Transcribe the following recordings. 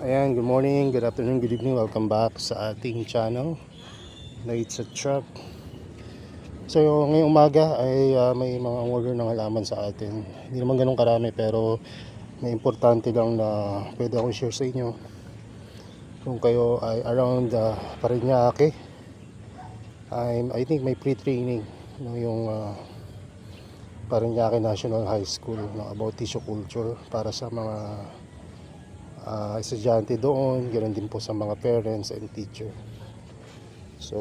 Ayan, good morning, good afternoon, good evening. Welcome back sa ating channel na It's a Truck. So ngayong umaga ay may mga order ng halaman sa atin. Hindi naman ganun karami pero may importante lang na pwede akong share sa inyo. Kung kayo ay around Parañaque, I think may pre-training no, yung Parañaque National High School no, about tissue culture para sa mga estudyante doon, ganoon din po sa mga parents and teacher. So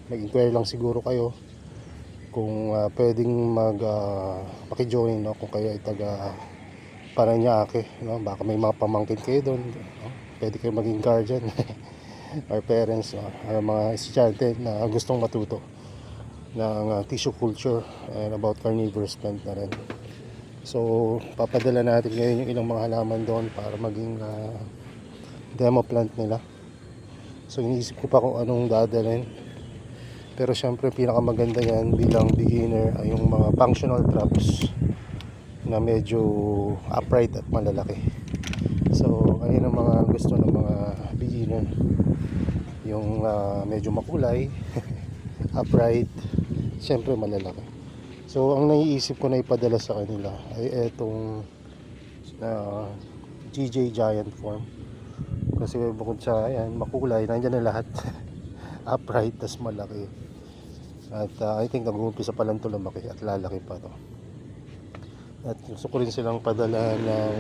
mag-inquire lang siguro kayo kung pwedeng maki-join no, kung kayo ay taga Parañaque no, baka may mga pamangkin kayo doon no? Pwede kayo maging guardian or parents no, or mga estudyante na gustong matuto ng tissue culture and about carnivorous plant na rin. So papadala natin ngayon yung ilang mga halaman doon para maging demo plant nila. So iniisip ko pa kung anong dadalhin. Pero syempre pinakamaganda yan bilang beginner ay yung mga functional traps na medyo upright at malalaki. So ayun ang mga gusto ng mga beginner. Yung medyo makulay, upright, syempre malalaki. So ang naiisip ko na ipadala sa kanila ay etong GJ Giant Form. Kasi bukod sa ayan, makulay, nandiyan na lahat. Upright, tas malaki. At I think nag-uumpisa pa lang ito lumaki at lalaki pa to. At gusto ko rin silang padala ng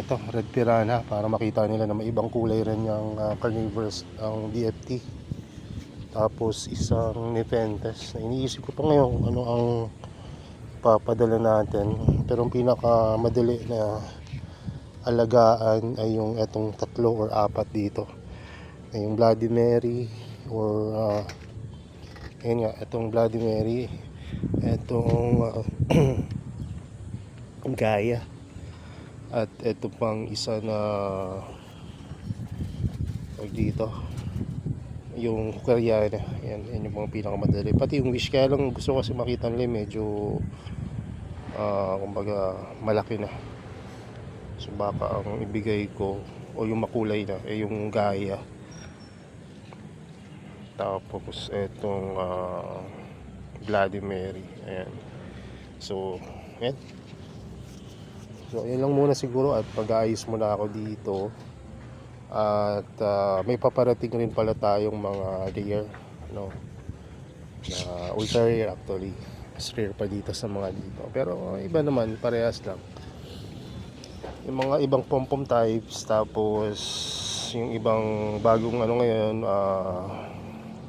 ito, Red Piranha para makita nila na may ibang kulay rin yung carnivorous ang DFT. Tapos isang Nepenthes na iniisip ko pa ngayon ano ang papadala natin, pero ang pinaka madali na alagaan ay yung etong 3 or 4 dito, ay yung Bloody Mary or ayun nga, etong Bloody Mary, etong Gaia, at eto pang isa na dito yung Koreana. Yan yung mga pinakamadali. Pati yung wish, kaya lang gusto ko kasi makita nila medyo kumbaga malaki na. So baka ang ibigay ko o yung makulay na yung Gaia. Tapos etong Bloody Mary. Ayan. So ayan. So ayan lang muna siguro at pag-aayos muna ako dito. At may paparating rin pala tayong mga rare no, na ultra rare actually, mas rare pa dito sa mga dito, pero iba naman, parehas lang yung mga ibang pom-pom types. Tapos yung ibang bagong ano ngayon,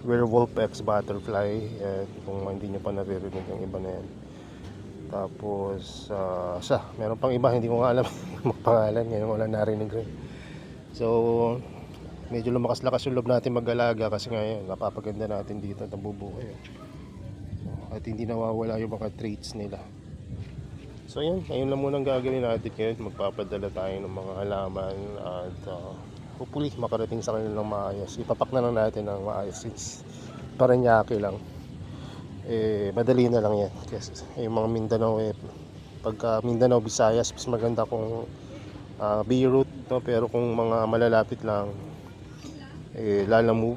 werewolf X butterfly, at kung hindi nyo pa naririnig yung iba na yan. Tapos meron pang iba, hindi ko nga alam yung pangalan, ngayon wala narinig rin. So medyo lumakas-lakas yung loob natin mag-alaga kasi ngayon napapaganda natin dito at nabubuhay. So, at hindi nawawala yung mga traits nila. So yun, ayun lang muna ang gagawin natin ngayon. Magpapadala tayo ng mga halaman at hopefully makarating sa kanila ng maayos. Ipapak na lang natin ng maayos since Parañaque lang. Madali na lang yan kasi yung mga Mindanao pagka Mindanao, Visayas, mas maganda kung B-route no? Pero kung mga malalapit lang lalamove,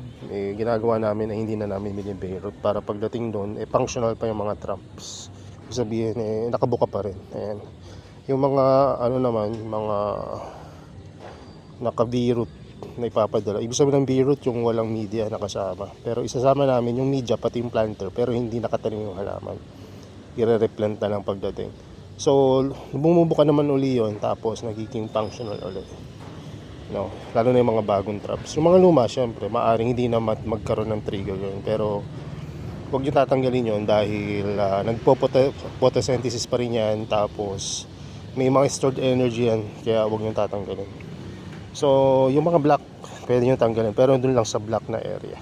ginagawa namin na hindi na namin bini-B-route para pagdating doon functional pa yung mga traps. Ibig sabihin nakabuka pa rin. Ayan. Yung mga ano naman, mga naka B-route na ipapadala, ibig sabihin ng B-route yung walang media nakasama, pero isasama namin yung media pati yung planter pero hindi nakatanim yung halaman, i-replant na lang pagdating. So bumubuka naman uli yun, tapos nagiging functional ulit no? Lalo na yung mga bagong traps. Yung mga luma syempre maaring hindi na magkaroon ng trigger yun, pero huwag nyo tatanggalin yun dahil nagpo-photosynthesis pa rin yan, tapos may mga stored energy yan, kaya huwag nyo tatanggalin. So yung mga black pwede nyo tanggalin, pero dun lang sa black na area.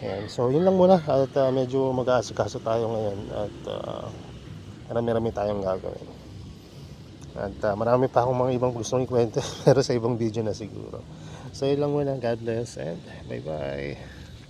Ayan. So yun lang muna, at medyo mag-aasikaso tayo ngayon at marami tayong gagawin. At marami pa akong mga ibang gustong ikwento pero sa ibang video na siguro. So yun lang muna, God bless and bye bye.